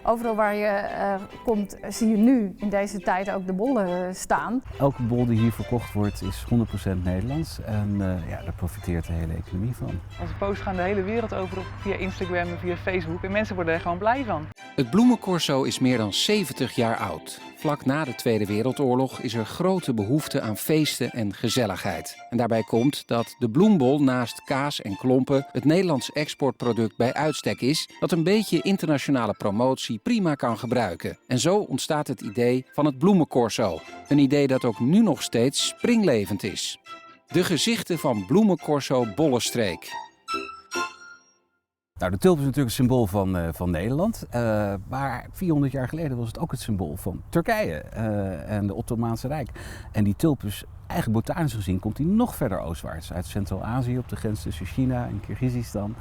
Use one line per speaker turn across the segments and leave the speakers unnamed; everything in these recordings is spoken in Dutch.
Overal waar je komt zie je nu in deze tijd ook de bollen staan.
Elke bol die hier verkocht wordt is 100% Nederlands en daar profiteert de hele economie van.
Onze posts gaan de hele wereld over via Instagram en via Facebook en mensen worden er gewoon blij van.
Het bloemencorso is meer dan 70 jaar oud. Vlak na de Tweede Wereldoorlog is er grote behoefte aan feesten en gezelligheid. En daarbij komt dat de bloembol naast kaas en klompen het Nederlands exportproduct bij uitstek is, dat een beetje internationale promotie prima kan gebruiken. En zo ontstaat het idee van het bloemencorso. Een idee dat ook nu nog steeds springlevend is. De gezichten van bloemencorso Bollenstreek.
Nou, de tulp is natuurlijk een symbool van Nederland, maar 400 jaar geleden was het ook het symbool van Turkije en de Ottomaanse Rijk. En die tulp is eigenlijk botanisch gezien komt die nog verder oostwaarts, uit Centraal-Azië op de grens tussen China en Kirgizistan.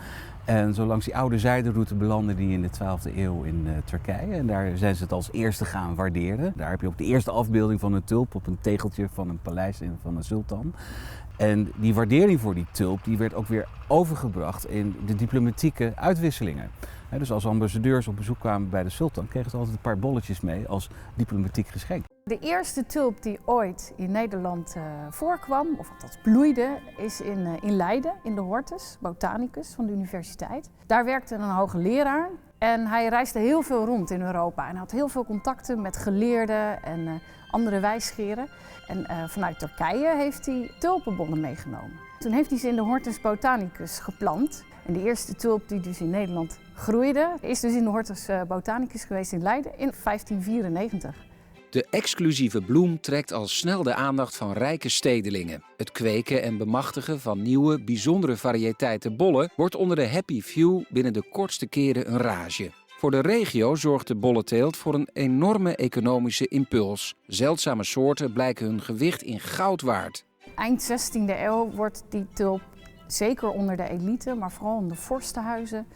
En zo langs die oude zijderoute belanden die in de 12e eeuw in Turkije. En daar zijn ze het als eerste gaan waarderen. Daar heb je ook de eerste afbeelding van een tulp op een tegeltje van een paleis van een sultan. En die waardering voor die tulp die werd ook weer overgebracht in de diplomatieke uitwisselingen. Dus als ambassadeurs op bezoek kwamen bij de sultan kregen ze altijd een paar bolletjes mee als diplomatiek geschenk.
De eerste tulp die ooit in Nederland voorkwam, of althans bloeide, is in Leiden, in de Hortus, botanicus van de universiteit. Daar werkte een hoogleraar en hij reisde heel veel rond in Europa en had heel veel contacten met geleerden en andere wijsgeren. En vanuit Turkije heeft hij tulpenbollen meegenomen. Toen heeft hij ze in de Hortus botanicus geplant. En de eerste tulp die dus in Nederland groeide, is dus in de Hortus botanicus geweest in Leiden in 1594.
De exclusieve bloem trekt al snel de aandacht van rijke stedelingen. Het kweken en bemachtigen van nieuwe, bijzondere variëteiten bollen wordt onder de happy few binnen de kortste keren een rage. Voor de regio zorgt de bollenteelt voor een enorme economische impuls. Zeldzame soorten blijken hun gewicht in goud waard.
Eind 16e eeuw wordt die tulp, zeker onder de elite, maar vooral in de vorstenhuizen,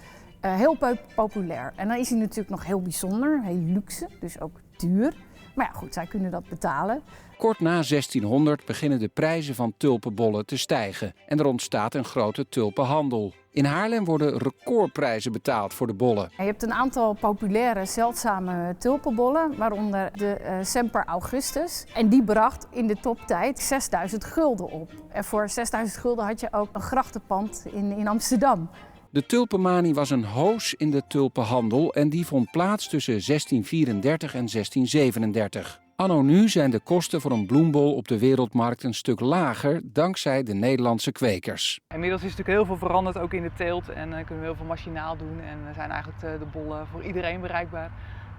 heel populair. En dan is hij natuurlijk nog heel bijzonder, heel luxe, dus ook duur. Maar ja, goed, zij kunnen dat betalen.
Kort na 1600 beginnen de prijzen van tulpenbollen te stijgen en er ontstaat een grote tulpenhandel. In Haarlem worden recordprijzen betaald voor de bollen.
Je hebt een aantal populaire, zeldzame tulpenbollen, waaronder de Semper Augustus. En die bracht in de toptijd 6000 gulden op. En voor 6000 gulden had je ook een grachtenpand in Amsterdam.
De tulpenmanie was een hoos in de tulpenhandel en die vond plaats tussen 1634 en 1637. Anno nu zijn de kosten voor een bloembol op de wereldmarkt een stuk lager dankzij de Nederlandse kwekers.
Inmiddels is natuurlijk heel veel veranderd, ook in de teelt. En kunnen we heel veel machinaal doen en zijn eigenlijk de bollen voor iedereen bereikbaar.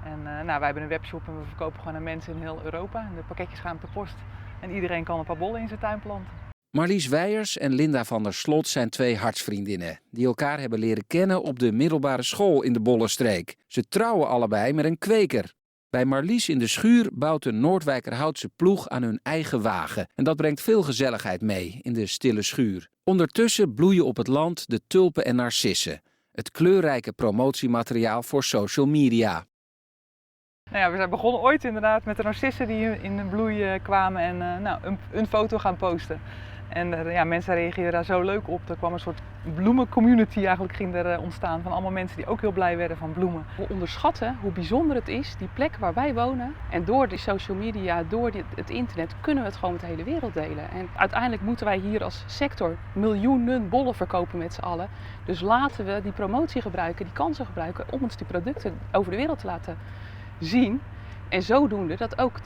En wij hebben een webshop en we verkopen gewoon aan mensen in heel Europa. En de pakketjes gaan per post en iedereen kan een paar bollen in zijn tuin planten.
Marlies Weijers en Linda van der Slot zijn twee hartsvriendinnen die elkaar hebben leren kennen op de middelbare school in de Bollenstreek. Ze trouwen allebei met een kweker. Bij Marlies in de schuur bouwt de Noordwijkerhoutse ploeg aan hun eigen wagen. En dat brengt veel gezelligheid mee in de stille schuur. Ondertussen bloeien op het land de tulpen en narcissen. Het kleurrijke promotiemateriaal voor social media.
We zijn begonnen ooit inderdaad met de narcissen die in de bloei kwamen en een foto gaan posten. En mensen reageerden daar zo leuk op. Er kwam een soort bloemencommunity eigenlijk ging er ontstaan van allemaal mensen die ook heel blij werden van bloemen.
We onderschatten hoe bijzonder het is, die plek waar wij wonen. En door die social media, door het internet kunnen we het gewoon met de hele wereld delen. En uiteindelijk moeten wij hier als sector miljoenen bollen verkopen met z'n allen. Dus laten we die promotie gebruiken, die kansen gebruiken om ons die producten over de wereld te laten zien. En zodoende dat ook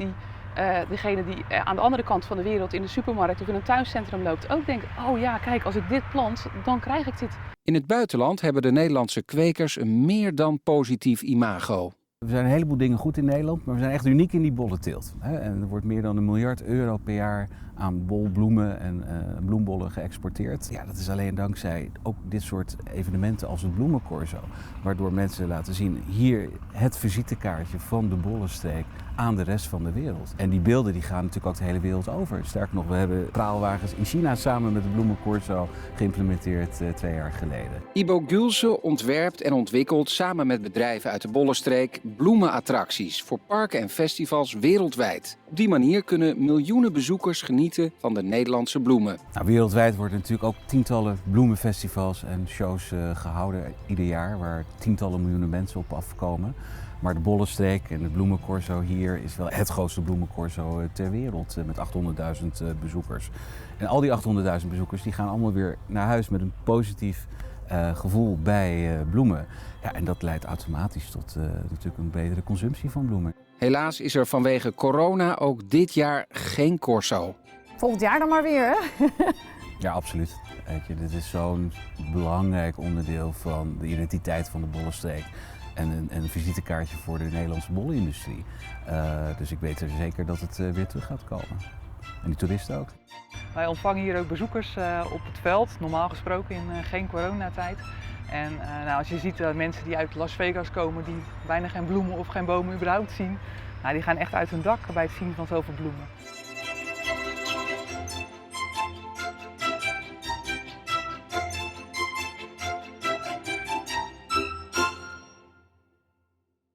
degene die aan de andere kant van de wereld in de supermarkt of in een tuincentrum loopt ook denkt, oh ja, kijk, als ik dit plant, dan krijg ik dit.
In het buitenland hebben de Nederlandse kwekers een meer dan positief imago.
Er zijn een heleboel dingen goed in Nederland, maar we zijn echt uniek in die bollenteelt. En er wordt meer dan €1 miljard per jaar aan bolbloemen en bloembollen geëxporteerd. Ja, dat is alleen dankzij ook dit soort evenementen als het bloemencorso. Waardoor mensen laten zien, hier het visitekaartje van de Bollenstreek aan de rest van de wereld. En die beelden die gaan natuurlijk ook de hele wereld over. Sterker nog, we hebben praalwagens in China samen met het bloemencorso geïmplementeerd 2 jaar geleden.
Ibo Gulse ontwerpt en ontwikkelt samen met bedrijven uit de Bollenstreek bloemenattracties voor parken en festivals wereldwijd. Op die manier kunnen miljoenen bezoekers genieten genieten van de Nederlandse bloemen.
Nou, wereldwijd worden natuurlijk ook tientallen bloemenfestivals en shows gehouden ieder jaar, waar tientallen miljoenen mensen op afkomen. Maar de Bollenstreek en het Bloemencorso hier is wel het grootste bloemencorso ter wereld met 800.000 bezoekers. En al die 800.000 bezoekers die gaan allemaal weer naar huis met een positief gevoel bij bloemen. Ja, en dat leidt automatisch tot natuurlijk een betere consumptie van bloemen.
Helaas is er vanwege corona ook dit jaar geen corso.
Volgend jaar dan maar weer, hè?
Ja, absoluut. Weet je, dit is zo'n belangrijk onderdeel van de identiteit van de Bollenstreek. En een visitekaartje voor de Nederlandse bollenindustrie. Dus ik weet er zeker dat het weer terug gaat komen. En die toeristen ook.
Wij ontvangen hier ook bezoekers op het veld, normaal gesproken in geen coronatijd. En nou, als je ziet mensen die uit Las Vegas komen, die bijna geen bloemen of geen bomen überhaupt zien, nou, die gaan echt uit hun dak bij het zien van zoveel bloemen.